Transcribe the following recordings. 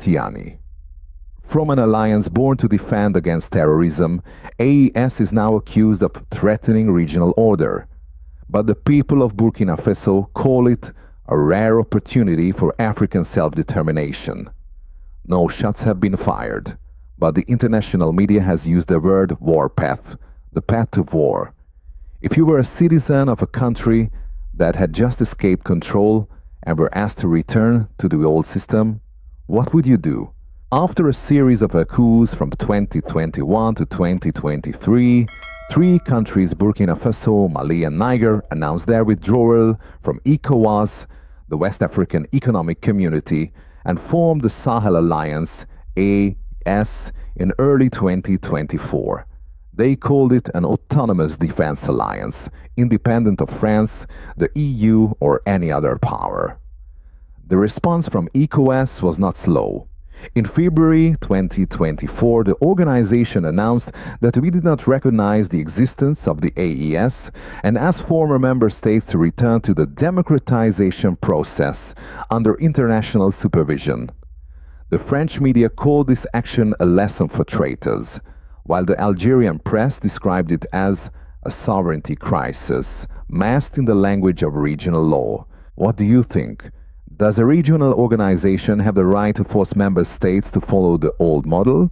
Tiani. From an alliance born to defend against terrorism, AES is now accused of threatening regional order. But the people of Burkina Faso call it a rare opportunity for African self-determination. No shots have been fired, but the international media has used the word warpath, the path to war. If you were a citizen of a country that had just escaped control and were asked to return to the old system, what would you do? After a series of coups from 2021 to 2023, three countries, Burkina Faso, Mali and Niger, announced their withdrawal from ECOWAS, the West African Economic Community, and formed the Sahel Alliance, AES, in early 2024. They called it an autonomous defense alliance, independent of France, the EU, or any other power. The response from ECOWAS was not slow. In February 2024, the organization announced that we did not recognize the existence of the AES and asked former member states to return to the democratization process under international supervision. The French media called this action a lesson for traitors, while the Algerian press described it as a sovereignty crisis, masked in the language of regional law. What do you think? Does a regional organization have the right to force member states to follow the old model?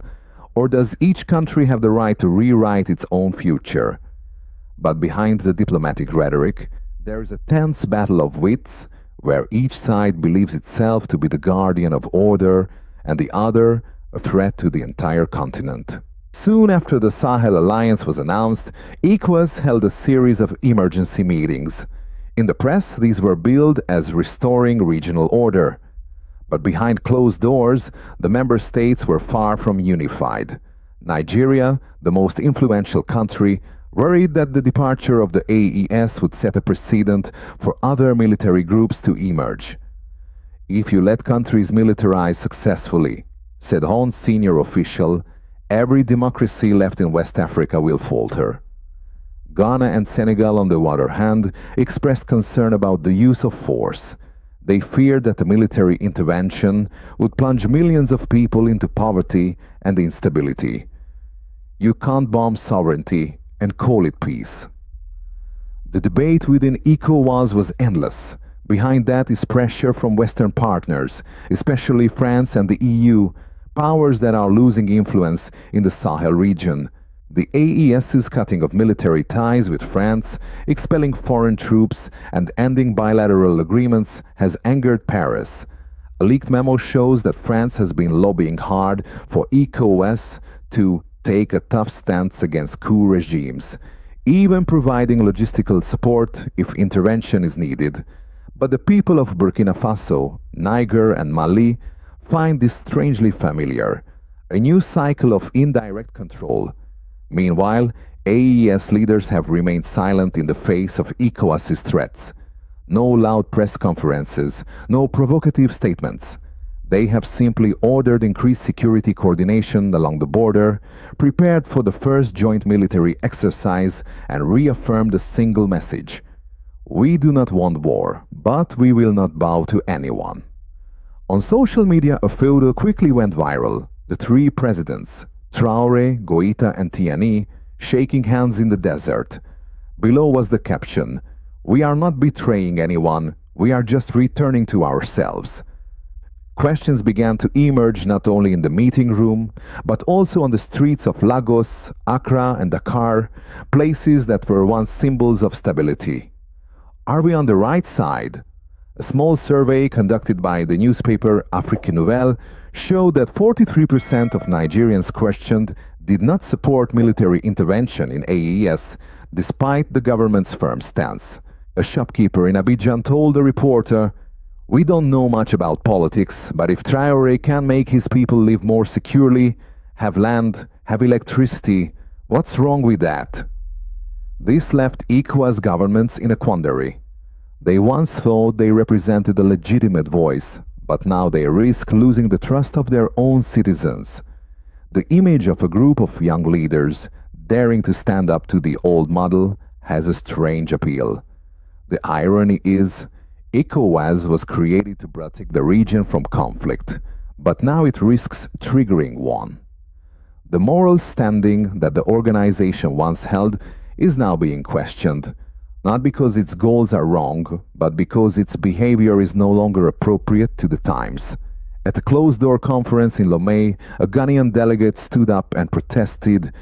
Or does each country have the right to rewrite its own future? But behind the diplomatic rhetoric, there is a tense battle of wits, where each side believes itself to be the guardian of order and the other a threat to the entire continent. Soon after the Sahel Alliance was announced, ECOWAS held a series of emergency meetings. In the press, these were billed as restoring regional order. But behind closed doors, the member states were far from unified. Nigeria, the most influential country, worried that the departure of the AES would set a precedent for other military groups to emerge. If you let countries militarize successfully, said one senior official, every democracy left in West Africa will falter. Ghana and Senegal, on the other hand, expressed concern about the use of force. They feared that a military intervention would plunge millions of people into poverty and instability. You can't bomb sovereignty and call it peace. The debate within ECOWAS was endless. Behind that is pressure from Western partners, especially France and the EU, powers that are losing influence in the Sahel region. The AES's cutting of military ties with France, expelling foreign troops, and ending bilateral agreements has angered Paris. A leaked memo shows that France has been lobbying hard for ECOWAS to take a tough stance against coup regimes, even providing logistical support if intervention is needed. But the people of Burkina Faso, Niger, and Mali find this strangely familiar, a new cycle of indirect control. Meanwhile, AES leaders have remained silent in the face of ECOWAS's threats. No loud press conferences, no provocative statements. They have simply ordered increased security coordination along the border, prepared for the first joint military exercise, and reaffirmed a single message. We do not want war, but we will not bow to anyone. On social media, a photo quickly went viral. The three presidents, Traoré, Goïta and Tiani, shaking hands in the desert. Below was the caption, "We are not betraying anyone, we are just returning to ourselves." Questions began to emerge not only in the meeting room, but also on the streets of Lagos, Accra and Dakar, places that were once symbols of stability. Are we on the right side? A small survey conducted by the newspaper Afrique Nouvelle showed that 43% of Nigerians questioned did not support military intervention in AES, despite the government's firm stance. A shopkeeper in Abidjan told a reporter, "We don't know much about politics, but if Traoré can make his people live more securely, have land, have electricity, what's wrong with that?" This left ECOWAS governments in a quandary. They once thought they represented a legitimate voice, but now they risk losing the trust of their own citizens. The image of a group of young leaders daring to stand up to the old model has a strange appeal. The irony is, ECOWAS was created to protect the region from conflict, but now it risks triggering one. The moral standing that the organization once held is now being questioned, not because its goals are wrong, but because its behavior is no longer appropriate to the times. At a closed-door conference in Lomé, a Ghanaian delegate stood up and protested,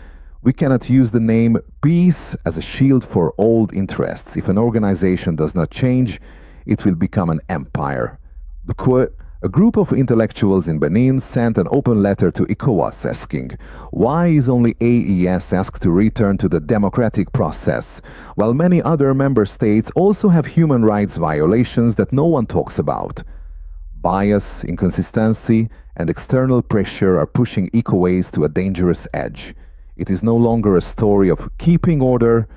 "We cannot use the name peace as a shield for old interests. If an organization does not change, it will become an empire." A group of intellectuals in Benin sent an open letter to ECOWAS asking, why is only AES asked to return to the democratic process, while many other member states also have human rights violations that no one talks about? Bias, inconsistency, and external pressure are pushing ECOWAS to a dangerous edge. It is no longer a story of keeping order,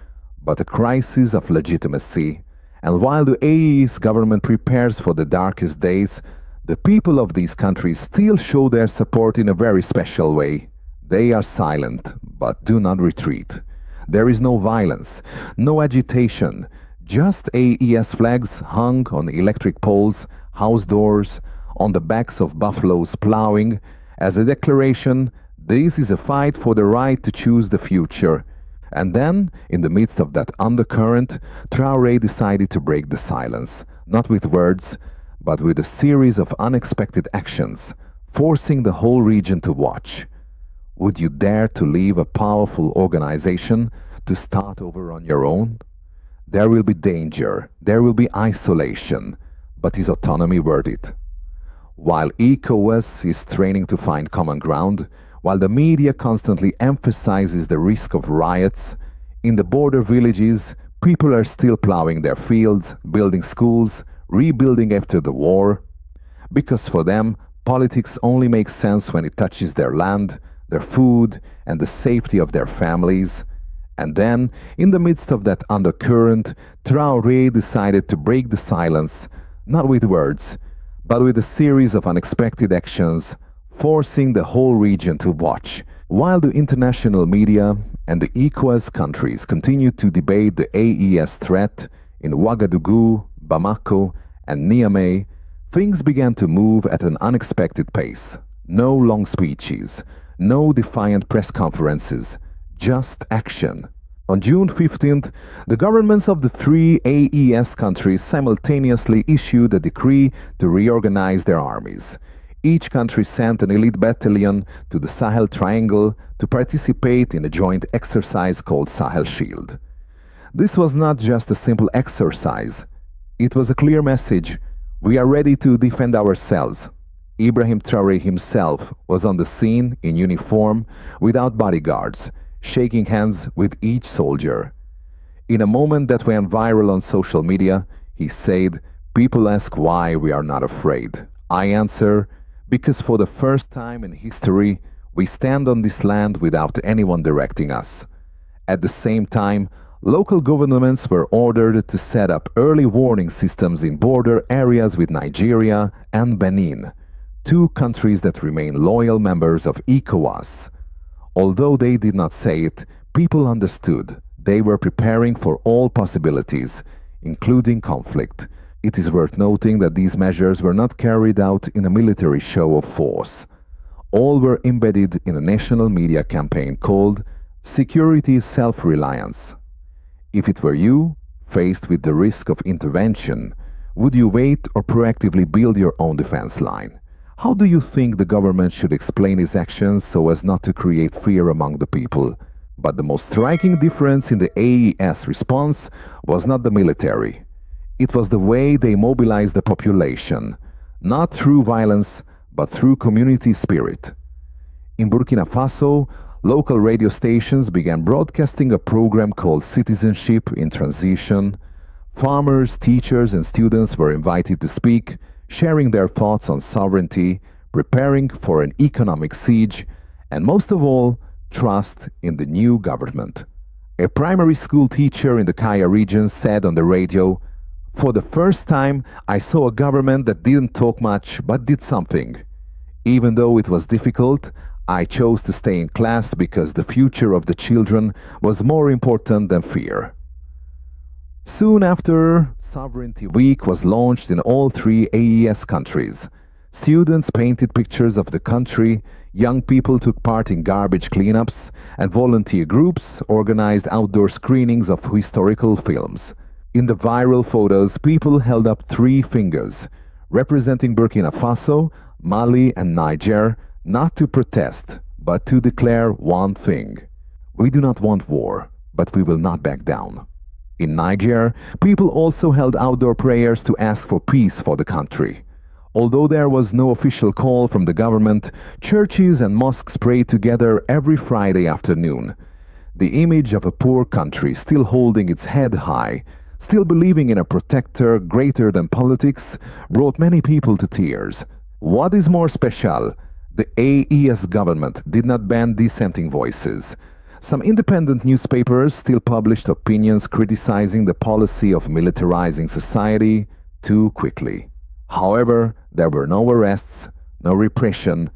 but a crisis of legitimacy. And while the AES government prepares for the darkest days, the people of these countries still show their support in a very special way. They are silent, but do not retreat. There is no violence, no agitation, just AES flags hung on electric poles, house doors, on the backs of buffaloes plowing, as a declaration, this is a fight for the right to choose the future. And then, in the midst of that undercurrent, Traoré decided to break the silence, not with words, but with a series of unexpected actions, forcing the whole region to watch. Would you dare to leave a powerful organization to start over on your own? There will be danger, there will be isolation, but is autonomy worth it? While ECOWAS is training to find common ground, while the media constantly emphasizes the risk of riots, in the border villages, people are still plowing their fields, building schools, rebuilding after the war, because for them, politics only makes sense when it touches their land, their food, and the safety of their families. And then, in the midst of that undercurrent, Traoré decided to break the silence, not with words, but with a series of unexpected actions, forcing the whole region to watch. While the international media and the ECOWAS countries continue to debate the AES threat in Ouagadougou, Bamako, and Niamey, things began to move at an unexpected pace. No long speeches, no defiant press conferences, just action. On June 15th, the governments of the three AES countries simultaneously issued a decree to reorganize their armies. Each country sent an elite battalion to the Sahel Triangle to participate in a joint exercise called Sahel Shield. This was not just a simple exercise. It was a clear message. We are ready to defend ourselves. Ibrahim Traoré himself was on the scene in uniform, without bodyguards, shaking hands with each soldier. In a moment that went viral on social media, he said, "People ask why we are not afraid. I answer, because for the first time in history, we stand on this land without anyone directing us." At the same time, local governments were ordered to set up early warning systems in border areas with Nigeria and Benin, two countries that remain loyal members of ECOWAS. Although they did not say it, people understood. They were preparing for all possibilities, including conflict. It is worth noting that these measures were not carried out in a military show of force. All were embedded in a national media campaign called Security Self-Reliance. If it were you, faced with the risk of intervention, would you wait or proactively build your own defense line? How do you think the government should explain its actions so as not to create fear among the people? But the most striking difference in the AES response was not the military. It was the way they mobilized the population, not through violence, but through community spirit. In Burkina Faso, local radio stations began broadcasting a program called Citizenship in Transition. Farmers, teachers, and students were invited to speak, sharing their thoughts on sovereignty, preparing for an economic siege, and most of all, trust in the new government. A primary school teacher in the Kaya region said on the radio, "For the first time, I saw a government that didn't talk much but did something. Even though it was difficult, I chose to stay in class because the future of the children was more important than fear." Soon after, Sovereignty Week was launched in all three AES countries. Students painted pictures of the country, young people took part in garbage cleanups, and volunteer groups organized outdoor screenings of historical films. In the viral photos, people held up three fingers, representing Burkina Faso, Mali, and Niger, not to protest, but to declare one thing: we do not want war, but we will not back down. In Niger, people also held outdoor prayers to ask for peace for the country. Although there was no official call from the government, churches and mosques prayed together every Friday afternoon. The image of a poor country still holding its head high, still believing in a protector greater than politics, brought many people to tears. What is more special? The AES government did not ban dissenting voices. Some independent newspapers still published opinions criticizing the policy of militarizing society too quickly. However, there were no arrests, no repression,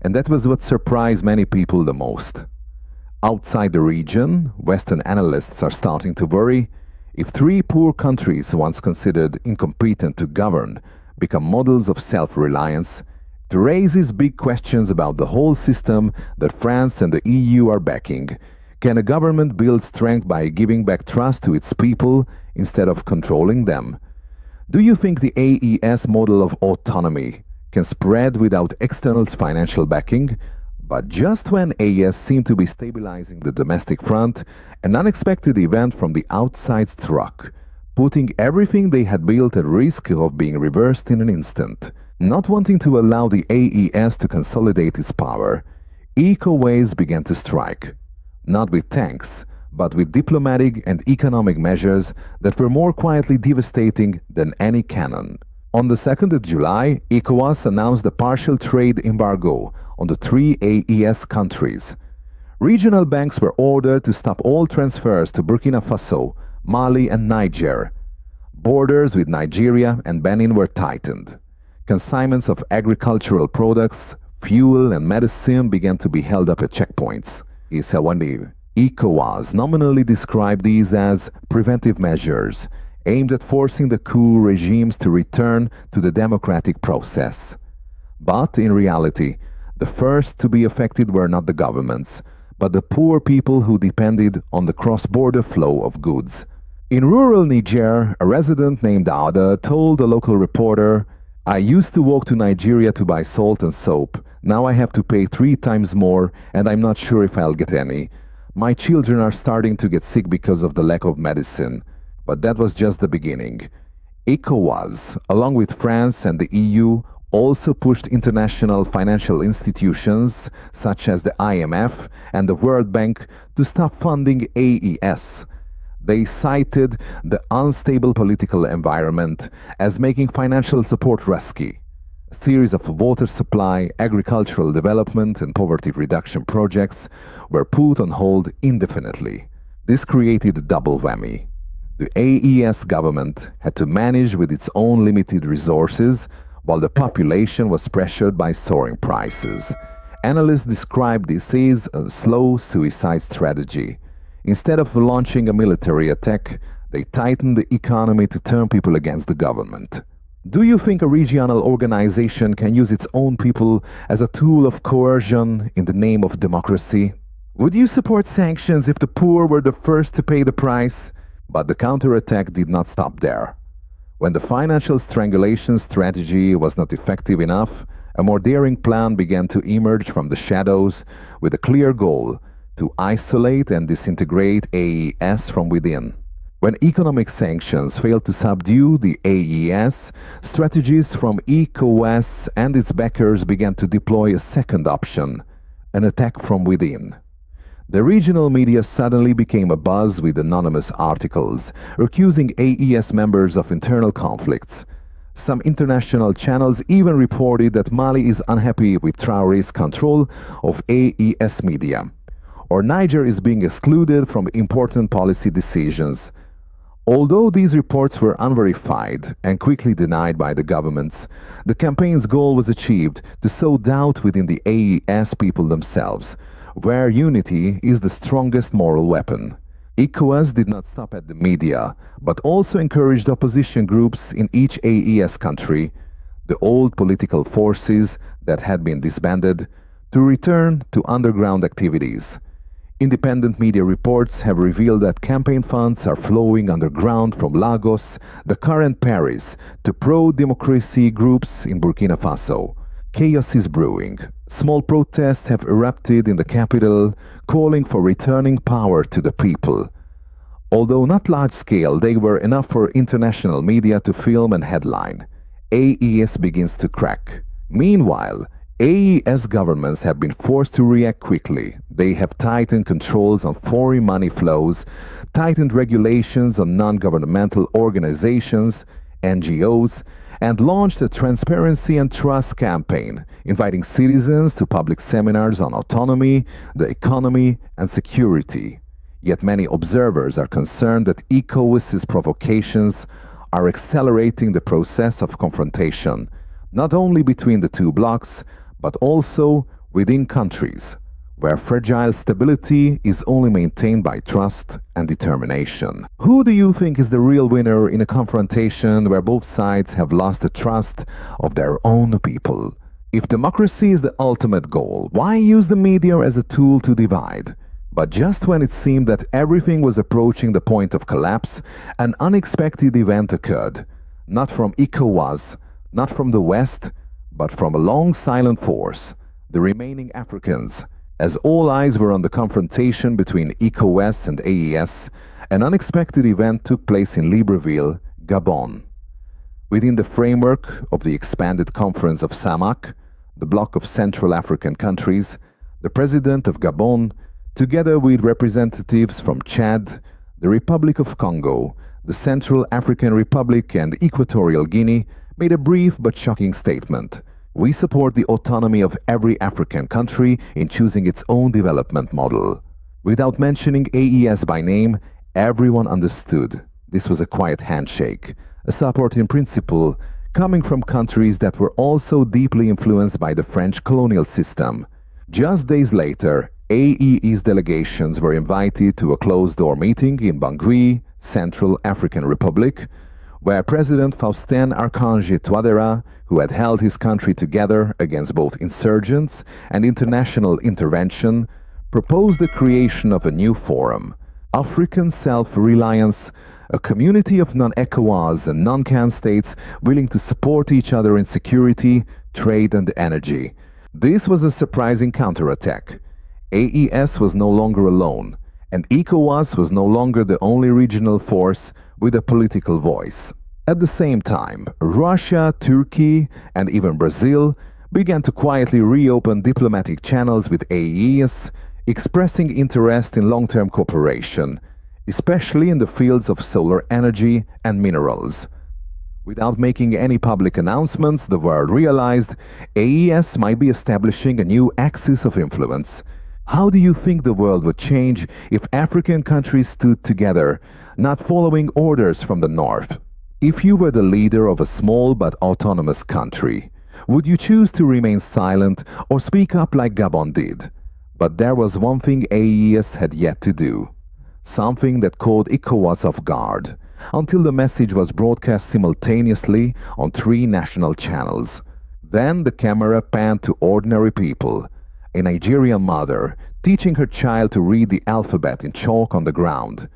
and that was what surprised many people the most. Outside the region, Western analysts are starting to worry. If three poor countries, once considered incompetent to govern, become models of self-reliance, it raises big questions about the whole system that France and the EU are backing. Can a government build strength by giving back trust to its people instead of controlling them? Do you think the AES model of autonomy can spread without external financial backing? But just when AES seemed to be stabilizing the domestic front, an unexpected event from the outside struck, putting everything they had built at risk of being reversed in an instant. Not wanting to allow the AES to consolidate its power, ECOWAS began to strike, not with tanks, but with diplomatic and economic measures that were more quietly devastating than any cannon. On the 2nd of July, ECOWAS announced a partial trade embargo on the three AES countries. Regional banks were ordered to stop all transfers to Burkina Faso, Mali, and Niger. Borders with Nigeria and Benin were tightened. Consignments of agricultural products, fuel, and medicine began to be held up at checkpoints. ECOWAS nominally described these as preventive measures aimed at forcing the coup regimes to return to the democratic process. But in reality, the first to be affected were not the governments, but the poor people who depended on the cross-border flow of goods. In rural Niger, a resident named Ada told a local reporter, "I used to walk to Nigeria to buy salt and soap. Now I have to pay 3 times more, and I'm not sure if I'll get any. My children are starting to get sick because of the lack of medicine." But that was just the beginning. ECOWAS, along with France and the EU, also pushed international financial institutions such as the IMF and the World Bank to stop funding AES. They cited the unstable political environment as making financial support risky. A series of water supply, agricultural development, and poverty reduction projects were put on hold indefinitely. This created a double whammy. The AES government had to manage with its own limited resources, while the population was pressured by soaring prices. Analysts describe this as a slow suicide strategy. Instead of launching a military attack, they tightened the economy to turn people against the government. Do you think a regional organization can use its own people as a tool of coercion in the name of democracy? Would you support sanctions if the poor were the first to pay the price? But the counterattack did not stop there. When the financial strangulation strategy was not effective enough, a more daring plan began to emerge from the shadows with a clear goal: to isolate and disintegrate AES from within. When economic sanctions failed to subdue the AES, strategists from ECOWAS and its backers began to deploy a second option: an attack from within. The regional media suddenly became abuzz with anonymous articles accusing AES members of internal conflicts. Some international channels even reported that Mali is unhappy with Traoré's control of AES media, or Niger is being excluded from important policy decisions. Although these reports were unverified and quickly denied by the governments, the campaign's goal was achieved: to sow doubt within the AES people themselves, where unity is the strongest moral weapon. ECOWAS did not stop at the media, but also encouraged opposition groups in each AES country. the old political forces that had been disbanded, to return to underground activities. Independent media reports have revealed that campaign funds are flowing underground from Lagos, the current Paris, to pro-democracy groups in Burkina Faso. Chaos is brewing. Small protests have erupted in the capital, calling for returning power to the people. Although not large-scale, they were enough for international media to film and headline. AES begins to crack. Meanwhile, AES governments have been forced to react quickly. They have tightened controls on foreign money flows, tightened regulations on non-governmental organizations, NGOs, and launched a transparency and trust campaign, inviting citizens to public seminars on autonomy, the economy, and security. Yet many observers are concerned that ECOWAS's provocations are accelerating the process of confrontation, not only between the two blocs, but also within countries, where fragile stability is only maintained by trust and determination. Who do you think is the real winner in a confrontation where both sides have lost the trust of their own people? If democracy is the ultimate goal, why use the media as a tool to divide? But just when it seemed that everything was approaching the point of collapse, an unexpected event occurred, not from ECOWAS, not from the West, but from a long silent force, the remaining Africans. As all eyes were on the confrontation between ECOWAS and AES, an unexpected event took place in Libreville, Gabon. Within the framework of the expanded Conference of SAMAC, the bloc of Central African countries, the president of Gabon, together with representatives from Chad, the Republic of Congo, the Central African Republic, and Equatorial Guinea, made a brief but shocking statement. We support the autonomy of every African country in choosing its own development model. Without mentioning AES by name, everyone understood this was a quiet handshake, a support in principle, coming from countries that were also deeply influenced by the French colonial system. Just days later, AES delegations were invited to a closed-door meeting in Bangui, Central African Republic, where President Faustin Archange Touadéra, who had held his country together against both insurgents and international intervention, proposed the creation of a new forum, African Self-Reliance, a community of non-ECOWAS and non-CAN states willing to support each other in security, trade and energy. This was a surprising counterattack. AES was no longer alone, and ECOWAS was no longer the only regional force with a political voice. At the same time, Russia, Turkey, and even Brazil began to quietly reopen diplomatic channels with AES, expressing interest in long-term cooperation, especially in the fields of solar energy and minerals. Without making any public announcements, the world realized AES might be establishing a new axis of influence. How do you think the world would change if African countries stood together, not following orders from the North? If you were the leader of a small but autonomous country, would you choose to remain silent or speak up like Gabon did? But there was one thing AES had yet to do, something that caught ECOWAS off guard, until the message was broadcast simultaneously on 3 national channels. Then the camera panned to ordinary people, a Nigerian mother teaching her child to read the alphabet in chalk on the ground,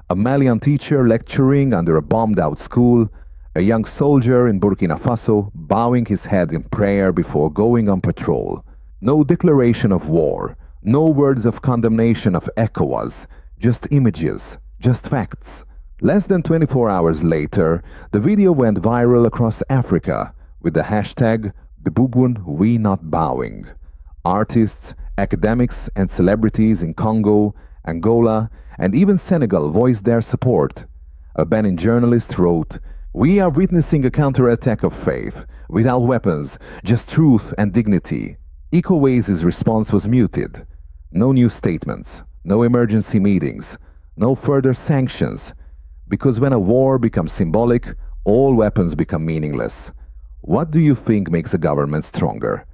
a Malian teacher lecturing under a bombed-out school, a young soldier in Burkina Faso bowing his head in prayer before going on patrol. No declaration of war, no words of condemnation of ECOWAS, just images, just facts. Less than 24 hours later, the video went viral across Africa with the hashtag #Bibubun We Not Bowing. Artists, academics, and celebrities in Congo, Angola, and even Senegal voiced their support. A Benin journalist wrote, "We are witnessing a counterattack of faith, without weapons, just truth and dignity." ECOWAS's response was muted. No new statements, no emergency meetings, no further sanctions, because when a war becomes symbolic, all weapons become meaningless. What do you think makes a government stronger?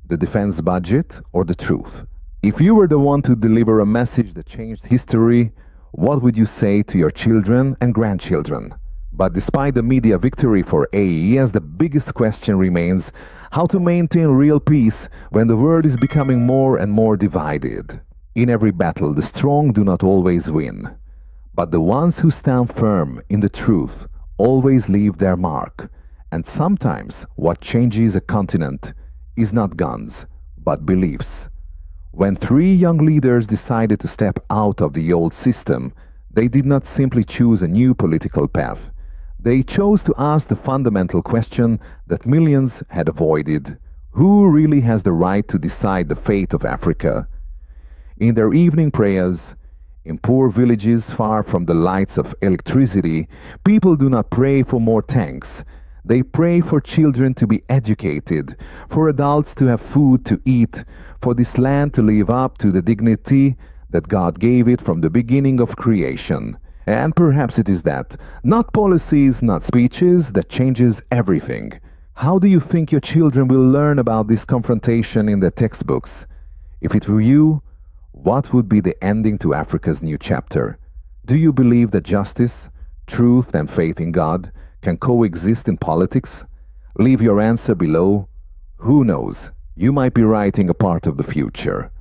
The defense budget or the truth? If you were the one to deliver a message that changed history, what would you say to your children and grandchildren? But despite the media victory for AES, the biggest question remains how to maintain real peace when the world is becoming more and more divided. In every battle, the strong do not always win, but the ones who stand firm in the truth always leave their mark. And sometimes what changes a continent is not guns, but beliefs. When three young leaders decided to step out of the old system, they did not simply choose a new political path. They chose to ask the fundamental question that millions had avoided: who really has the right to decide the fate of Africa? In their evening prayers, in poor villages far from the lights of electricity, people do not pray for more tanks. They pray for children to be educated, for adults to have food to eat, for this land to live up to the dignity that God gave it from the beginning of creation. And perhaps it is that, not policies, not speeches, that changes everything. How do you think your children will learn about this confrontation in their textbooks? If it were you, what would be the ending to Africa's new chapter? Do you believe that justice, truth, and faith in God can coexist in politics? Leave your answer below. Who knows? You might be writing a part of the future.